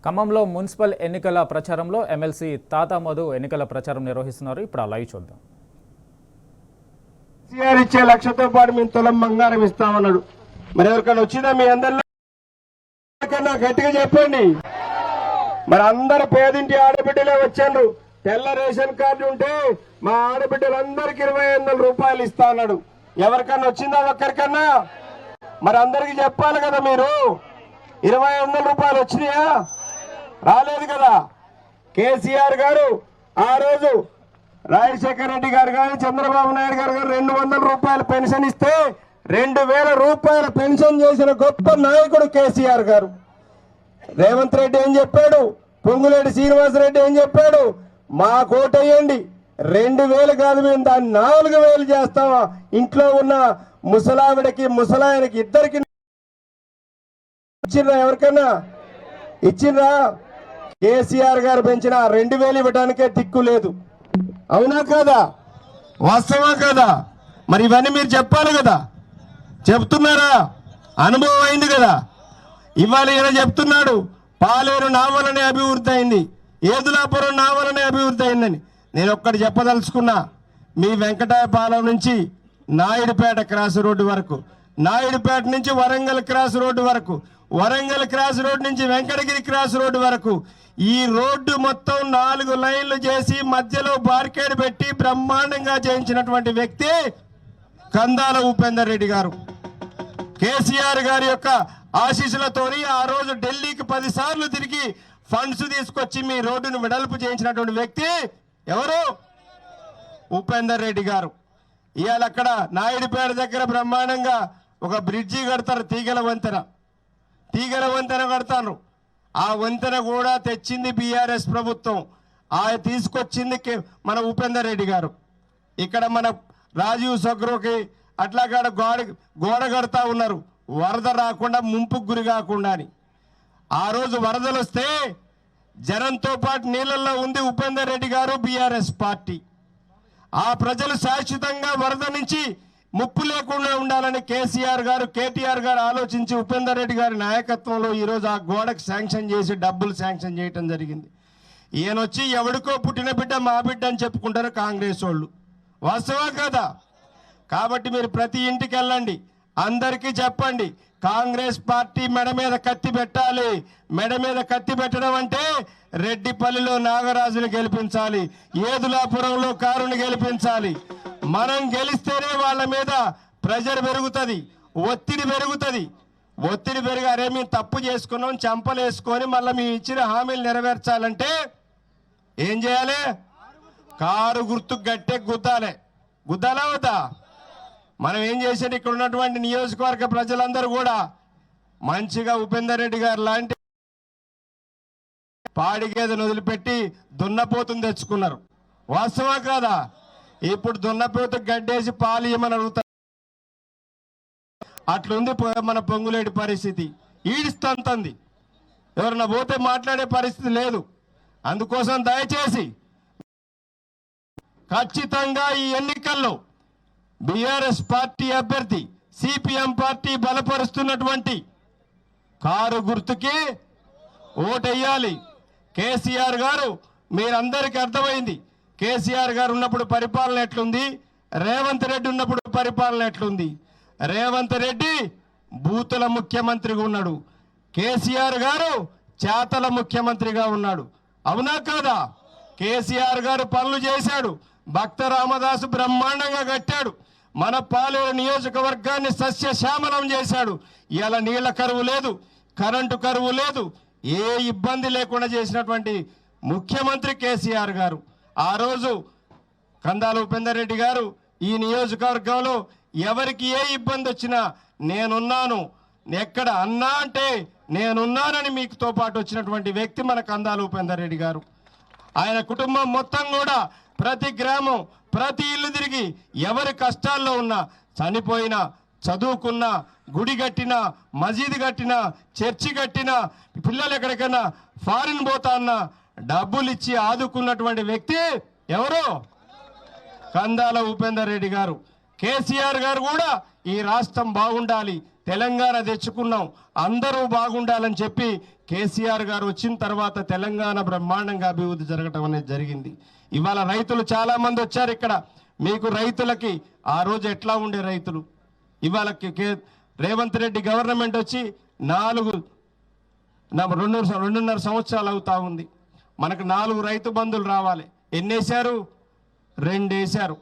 ఖమ్మంలో మున్సిపల్ ఎన్నికల ప్రచారంలో ఎమ్మెల్సీ తాతా మధు ఎన్నికల ప్రచారం నిర్వహిస్తున్నారు. ఇప్పుడు ఆ లైవ్ చూద్దాం. కేసీఆర్ ఇచ్చే లక్షతో పాటు మేము తులం బంగారం ఇస్తామన్నాడు. మరి ఎవరికైనా వచ్చిందా? మీ అందరిలో గట్టిగా చెప్పండి. మరి అందరు పేదింటి ఆడబిడ్డలే వచ్చారు. తెల్ల రేషన్ కార్డు ఉంటే మా ఆడబిడ్డలందరికి 2500 రూపాయలు ఇస్తా అన్నాడు. ఎవరికన్నా వచ్చిందా? ఒక్కరికన్నా? మరి అందరికి చెప్పాలి కదా. మీరు 2500 రూపాయలు వచ్చినాయా? రాలేదు కదా. కేసీఆర్ గారు ఆ రోజు రాజశేఖర రెడ్డి గారు కానీ చంద్రబాబు నాయుడు గారు 200 రూపాయల పెన్షన్ ఇస్తే 2000 రూపాయల పెన్షన్ చేసిన గొప్ప నాయకుడు కేసీఆర్ గారు. రేవంత్ రెడ్డి ఏం చెప్పాడు? పొంగులేటి శ్రీనివాసరెడ్డి ఏం చెప్పాడు? మా కోటయ్యండి 2000 కాదు, మేము దాన్ని 4000 చేస్తామా. ఇంట్లో ఉన్న ముసలావిడకి ముసలాయనకి ఇద్దరికి ఇచ్చిండ్రా? ఎవరికన్నా ఇచ్చిండ్రా? కేసీఆర్ గారు పెంచిన 2000 ఇవ్వడానికే దిక్కు లేదు. అవునా కాదా? వాస్తవా కాదా? మరి ఇవన్నీ మీరు చెప్పాలి కదా. చెప్తున్నారా? అనుభవం అయింది కదా. ఇవాళ ఈయన చెప్తున్నాడు పాలేరు నా వల్లనే అభివృద్ధి అయింది, ఏదులాపురం నా వల్లనే అభివృద్ధి అయిందని. నేను ఒక్కటి చెప్పదలుచుకున్నా. మీ వెంకటాయపాలెం నుంచి నాయుడుపేట క్రాస్ రోడ్డు వరకు, నాయుడుపేట నుంచి వరంగల్ క్రాస్ రోడ్డు వరకు, వరంగల్ క్రాస్ రోడ్డు నుంచి వెంకటగిరి క్రాస్ రోడ్డు వరకు ఈ రోడ్డు మొత్తం 4 లైన్లు చేసి మధ్యలో బార్కేడ్ పెట్టి బ్రహ్మాండంగా చేయించినటువంటి వ్యక్తి కందాల ఉపేందర్ రెడ్డి గారు. కేసీఆర్ గారి యొక్క ఆశీస్సులతోని ఆ రోజు ఢిల్లీకి 10 సార్లు తిరిగి ఫండ్స్ తీసుకొచ్చి మీ రోడ్డును వెడల్పు చేయించినటువంటి వ్యక్తి ఎవరు? ఉపేందర్ రెడ్డి గారు. ఇవాళ అక్కడ నాయుడుపేట దగ్గర బ్రహ్మాండంగా ఒక బ్రిడ్జి కడతారు, తీగల వంతెన కడతారు. ఆ వంతెన కూడా తెచ్చింది బీఆర్ఎస్ ప్రభుత్వం. ఆ తీసుకొచ్చింది మన ఉపేందర్ రెడ్డి గారు. ఇక్కడ మన రాజీవ్ సగ్రోకి అట్లా గోడ కడతా ఉన్నారు, వరద రాకుండా, ముంపుకు గురి కాకుండా అని. ఆ రోజు వరదలు వస్తే జనంతో పాటు నీళ్ళల్లో ఉంది ఉపేందర్ రెడ్డి గారు, బీఆర్ఎస్ పార్టీ. ఆ ప్రజలు శాశ్వతంగా వరద నుంచి ముప్పు లేకుండా ఉండాలని కేసీఆర్ గారు, కేటీఆర్ గారు ఆలోచించి ఉపేందర్ రెడ్డి గారి నాయకత్వంలో ఈరోజు ఆ గోడకు శాంక్షన్ చేసి డబ్బులు శాంక్షన్ చేయటం జరిగింది. ఈయన వచ్చి ఎవడికో పుట్టిన బిడ్డ మా బిడ్డ అని చెప్పుకుంటారు కాంగ్రెస్ వాళ్ళు. వాస్తవా కదా? కాబట్టి మీరు ప్రతి ఇంటికి వెళ్ళండి, అందరికీ చెప్పండి కాంగ్రెస్ పార్టీ మెడ మీద కత్తి పెట్టాలి. మెడ మీద కత్తి పెట్టడం అంటే రెడ్డిపల్లిలో నాగరాజుని గెలిపించాలి, ఏదులాపురంలో కారుని గెలిపించాలి. మనం గెలిస్తేనే వాళ్ళ మీద ప్రెజర్ పెరుగుతుంది, ఒత్తిడి పెరుగుతుంది. ఒత్తిడి పెరిగి అరే మేము తప్పు చేసుకున్నాం చెంపలేసుకొని మళ్ళీ మేము ఇచ్చిన హామీలు నెరవేర్చాలంటే ఏం చేయాలి? కారు గుర్తుకు గట్టే గుద్దాలా వద్దా? మనం ఏం చేసేది? ఇక్కడ ఉన్నటువంటి నియోజకవర్గ ప్రజలందరూ కూడా మంచిగా ఉపేందర్ రెడ్డి గారు లాంటి పాడిగేదను వదిలిపెట్టి దున్నపోతుని తెచ్చుకున్నారు. వాస్తవా కాదా? ఇప్పుడు దున్నపోతు గడ్డేసి పాలు ఇవ్వమని అడుగుతారు. అట్లుంది మన పొంగులేటి పరిస్థితి. ఈడిస్తంది, ఎవరన్నా పోతే మాట్లాడే పరిస్థితి లేదు. అందుకోసం దయచేసి ఖచ్చితంగా ఈ ఎన్నికల్లో బీఆర్ఎస్ పార్టీ అభ్యర్థి, సిపిఎం పార్టీ బలపరుస్తున్నటువంటి కారు గుర్తుకి ఓటెయ్యాలి. కేసీఆర్ గారు, మీరందరికీ అర్థమైంది కేసీఆర్ గారు ఉన్నప్పుడు పరిపాలన ఎట్లుంది, రేవంత్ రెడ్డి ఉన్నప్పుడు పరిపాలన ఎట్లుంది. రేవంత్ రెడ్డి బూతుల ముఖ్యమంత్రిగా ఉన్నాడు, కేసీఆర్ గారు చేతల ముఖ్యమంత్రిగా ఉన్నాడు. అవునా కాదా? కేసీఆర్ గారు పనులు చేశాడు, భక్త రామదాసు బ్రహ్మాండంగా కట్టాడు, మన పాలేరు నియోజకవర్గాన్ని సస్యశ్యామలం చేశాడు. ఇలా నీళ్ల కరువు లేదు, కరెంటు కరువు లేదు, ఏ ఇబ్బంది లేకుండా చేసినటువంటి ముఖ్యమంత్రి కేసీఆర్ గారు. ఆ రోజు కందాల ఉపేందర్ రెడ్డి గారు ఈ నియోజకవర్గంలో ఎవరికి ఏ ఇబ్బంది వచ్చినా నేనున్నాను, ఎక్కడ అన్నా అంటే నేనున్నానని మీకుతో పాటు వచ్చినటువంటి వ్యక్తి మన కందాల ఉపేందర్ రెడ్డి గారు. ఆయన కుటుంబం మొత్తం కూడా ప్రతి గ్రామం, ప్రతి ఇల్లు తిరిగి ఎవరి కష్టాల్లో ఉన్నా, చనిపోయినా, చదువుకున్నా, గుడి కట్టినా, మసీదు కట్టినా, చర్చి కట్టినా, పిల్లలు ఎక్కడికైనా ఫారిన్ పోతా అన్నా డబ్బులు ఇచ్చి ఆదుకున్నటువంటి వ్యక్తి ఎవరు? కందాల ఉపేందర్ రెడ్డి గారు. కేసీఆర్ గారు కూడా ఈ రాష్ట్రం బాగుండాలి, తెలంగాణ తెచ్చుకున్నాం, అందరూ బాగుండాలని చెప్పి కేసీఆర్ గారు వచ్చిన తర్వాత తెలంగాణ బ్రహ్మాండంగా అభివృద్ధి జరగటం అనేది జరిగింది. ఇవాళ రైతులు చాలా మంది వచ్చారు ఇక్కడ. మీకు రైతులకి ఆ రోజు ఎట్లా ఉండే రైతులు, ఇవాళ రేవంత్ రెడ్డి గవర్నమెంట్ వచ్చి 2.5 సంవత్సరాలు అవుతా ఉంది. మనకు 4 రైతు బంధులు రావాలి. ఎన్నేశారు? 2 వేశారు.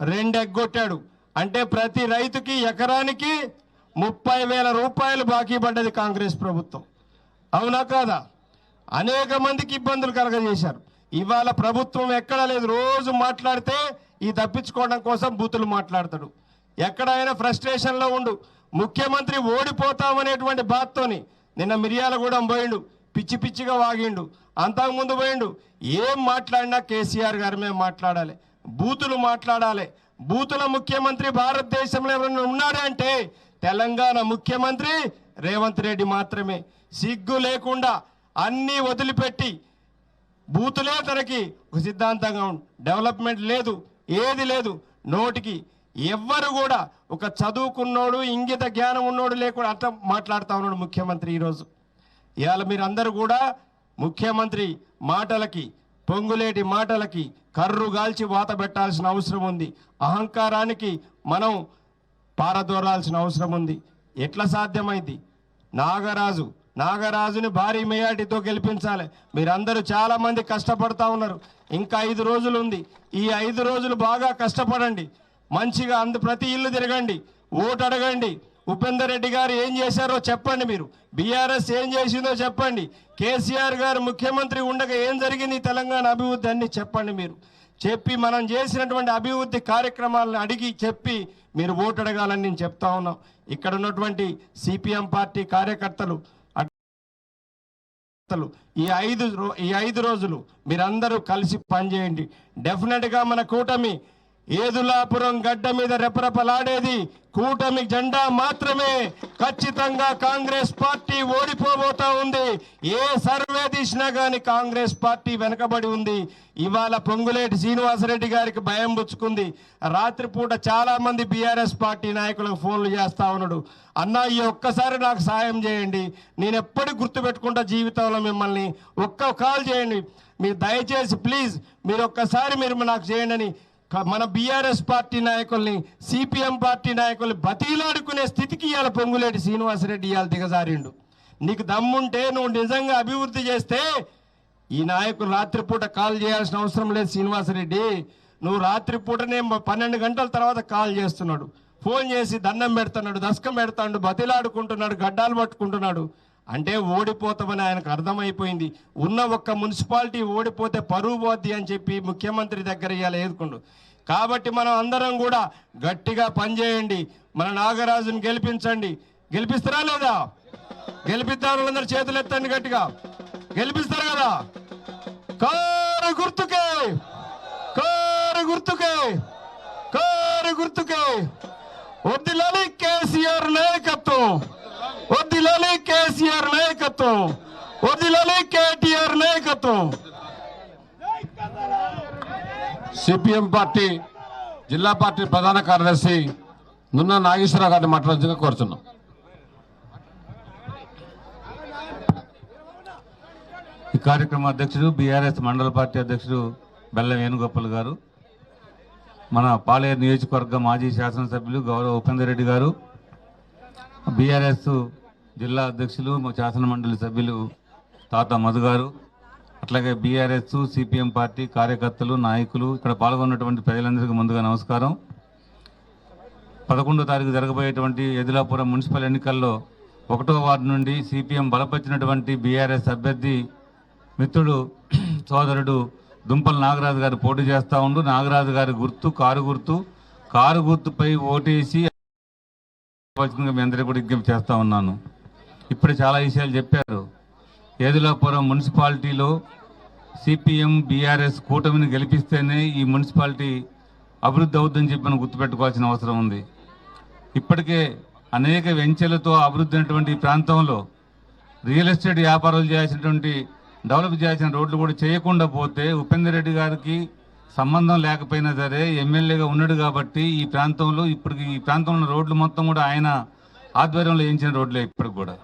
2 ఎగ్గొట్టాడు. అంటే ప్రతి రైతుకి ఎకరానికి 30,000 రూపాయలు బాకీ పడ్డది కాంగ్రెస్ ప్రభుత్వం. అవునా కాదా? అనేక మందికి ఇబ్బందులు కలగజేశారు. ఇవాళ ప్రభుత్వం ఎక్కడా లేదు. రోజు మాట్లాడితే ఈ తప్పించుకోవడం కోసం బూతులు మాట్లాడతాడు. ఎక్కడైనా ఫ్రస్ట్రేషన్లో ఉండు. ముఖ్యమంత్రి ఓడిపోతామనేటువంటి బాధతోని నిన్న మిర్యాలగూడెం పోయిండు, పిచ్చి పిచ్చిగా వాగిండు. అంతకుముందు పోయిండు. ఏం మాట్లాడినా కేసీఆర్ గారి మీద మాట్లాడాలి, బూతులు మాట్లాడాలి. బూతుల ముఖ్యమంత్రి భారతదేశంలో ఎవరైనా ఉన్నాడే అంటే తెలంగాణ ముఖ్యమంత్రి రేవంత్ రెడ్డి మాత్రమే. సిగ్గు లేకుండా అన్నీ వదిలిపెట్టి బూతులే తనకి ఒక సిద్ధాంతంగా డెవలప్మెంట్ లేదు, ఏది లేదు. నోటికి ఎవ్వరు కూడా ఒక చదువుకున్నోడు, ఇంగిత జ్ఞానం ఉన్నోడు లేకుండా అట్లా మాట్లాడుతూ ఉన్నాడు ముఖ్యమంత్రి ఈరోజు. ఇవాళ మీరందరూ కూడా ముఖ్యమంత్రి మాటలకి, పొంగులేటి మాటలకి కర్రు గాల్చి వాత పెట్టాల్సిన అవసరం ఉంది. అహంకారానికి మనం పారదోరాల్సిన అవసరం ఉంది. ఎట్లా సాధ్యమైంది? నాగరాజుని భారీ మెజార్టీతో గెలిపించాలి. మీరందరూ చాలా మంది కష్టపడతా ఉన్నారు. ఇంకా 5 రోజులు ఉంది. ఈ 5 రోజులు బాగా కష్టపడండి. మంచిగా ప్రతి ఇల్లు తిరగండి, ఓటు అడగండి. ఉపేందర్ రెడ్డి గారు ఏం చేశారో చెప్పండి. మీరు బీఆర్ఎస్ ఏం చేసిందో చెప్పండి. కేసీఆర్ గారు ముఖ్యమంత్రి ఉండగా ఏం జరిగింది తెలంగాణ అభివృద్ధి అన్ని చెప్పండి. మీరు చెప్పి మనం చేసినటువంటి అభివృద్ధి కార్యక్రమాలను అడిగి చెప్పి మీరు ఓటు అడగాలని నేను చెప్తా ఉన్నాం. ఇక్కడ ఉన్నటువంటి సిపిఎం పార్టీ కార్యకర్తలు ఈ 5 రోజులు మీరందరూ కలిసి పనిచేయండి. డెఫినెట్గా మన కూటమి ఏదులాపురం గడ్డ మీద రెపరెపలాడేది కూటమి జెండా మాత్రమే. ఖచ్చితంగా కాంగ్రెస్ పార్టీ ఓడిపోబోతా ఉంది. ఏ సర్వే తీసినా కానీ కాంగ్రెస్ పార్టీ వెనకబడి ఉంది. ఇవాళ పొంగులేటి శ్రీనివాసరెడ్డి గారికి భయం పుచ్చుకుంది. రాత్రిపూట చాలా మంది బీఆర్ఎస్ పార్టీ నాయకులకు ఫోన్లు చేస్తా ఉన్నాడు. అన్నా, ఈ ఒక్కసారి నాకు సాయం చేయండి, నేను ఎప్పటికీ గుర్తుపెట్టుకుంటా జీవితంలో మిమ్మల్ని, ఒక్క కాల్ చేయండి మీరు దయచేసి ప్లీజ్, మీరు ఒక్కసారి మీరు నాకు చేయండి అని మన బీఆర్ఎస్ పార్టీ నాయకుల్ని, సిపిఎం పార్టీ నాయకుల్ని బతిలాడుకునే స్థితికి ఇవాళ పొంగులేటి శ్రీనివాసరెడ్డి ఇవాళ దిగజారిండు. నీకు దమ్ముంటే నువ్వు నిజంగా అభివృద్ధి చేస్తే ఈ నాయకులు రాత్రిపూట కాల్ చేయాల్సిన అవసరం లేదు. శ్రీనివాసరెడ్డి, నువ్వు రాత్రిపూటనే 12 గంటల తర్వాత కాల్ చేస్తున్నాడు, ఫోన్ చేసి దండం పెడుతున్నాడు, దశకం పెడతాడు, బతిలాడుకుంటున్నాడు, గడ్డాలు పట్టుకుంటున్నాడు. అంటే ఓడిపోతామని ఆయనకు అర్థమైపోయింది. ఉన్న ఒక్క మున్సిపాలిటీ ఓడిపోతే పరువు పోద్ది అని చెప్పి ముఖ్యమంత్రి దగ్గర ఇవాళ ఎదుర్కొండు. కాబట్టి మనం అందరం కూడా గట్టిగా పనిచేయండి. మన నాగరాజుని గెలిపించండి. గెలిపిస్తారా లేదా? గెలిపిస్తారు. వాళ్ళందరూ చేతులు ఎత్తండి గట్టిగా. గెలిపిస్తారు కదా? కారు గుర్తుకే, కారు గుర్తుకే, కారు గుర్తుకే. వద్దిలాలి కేసీఆర్ నాయకత్వం, వద్దిలాలి కేసీఆర్ నాయకత్వం, వద్దిలాలి కేటీఆర్ నాయకత్వం. సిపిఎం పార్టీ జిల్లా పార్టీ ప్రధాన కార్యదర్శి నున్న నాగేశ్వరరావు గారిని మాట్లాడాల్సిందిగా కోరుతున్నాం. ఈ కార్యక్రమ అధ్యక్షుడు బీఆర్ఎస్ మండల పార్టీ అధ్యక్షుడు బెల్లం వేణుగోపాల్ గారు, మన పాలేరు నియోజకవర్గ మాజీ శాసనసభ్యులు గౌరవ ఉపేందర్ రెడ్డి గారు, బీఆర్ఎస్ జిల్లా అధ్యక్షులు శాసన మండలి సభ్యులు తాత మధు గారు, అట్లాగే బీఆర్ఎస్ సిపిఎం పార్టీ కార్యకర్తలు, నాయకులు, ఇక్కడ పాల్గొన్నటువంటి ప్రజలందరికీ ముందుగా నమస్కారం. 11వ తారీఖు జరగబోయేటువంటి ఎదిలాపురం మున్సిపల్ ఎన్నికల్లో 1వ వార్డు నుండి సిపిఎం బలపరిచినటువంటి బీఆర్ఎస్ అభ్యర్థి మిత్రుడు సోదరుడు దుంపల నాగరాజు గారు పోటీ చేస్తూ ఉండు. నాగరాజు గారి గుర్తు కారు గుర్తుపై ఓటేసి మీ అందరికీ కూడా విజ్ఞప్తి చేస్తూ ఉన్నాను. ఇప్పుడు చాలా విషయాలు చెప్పారు. ఏదులాపురం మున్సిపాలిటీలో సిపిఎం బీఆర్ఎస్ కూటమిని గెలిపిస్తేనే ఈ మున్సిపాలిటీ అభివృద్ధి అవుతుందని చెప్పి మనం గుర్తుపెట్టుకోవాల్సిన అవసరం ఉంది. ఇప్పటికే అనేక వెంచర్లతో అభివృద్ధి అయినటువంటి ఈ ప్రాంతంలో రియల్ ఎస్టేట్ వ్యాపారాలు చేయాల్సినటువంటి డెవలప్ చేయాల్సిన రోడ్లు కూడా చేయకుండా పోతే ఉపేందర్ రెడ్డి గారికి సంబంధం లేకపోయినా సరే ఎమ్మెల్యేగా ఉన్నాడు కాబట్టి ఈ ప్రాంతంలో ఇప్పటికి ఈ ప్రాంతంలో రోడ్లు మొత్తం కూడా ఆయన ఆధ్వర్యంలో వేయించిన రోడ్లే ఇప్పటికి కూడా.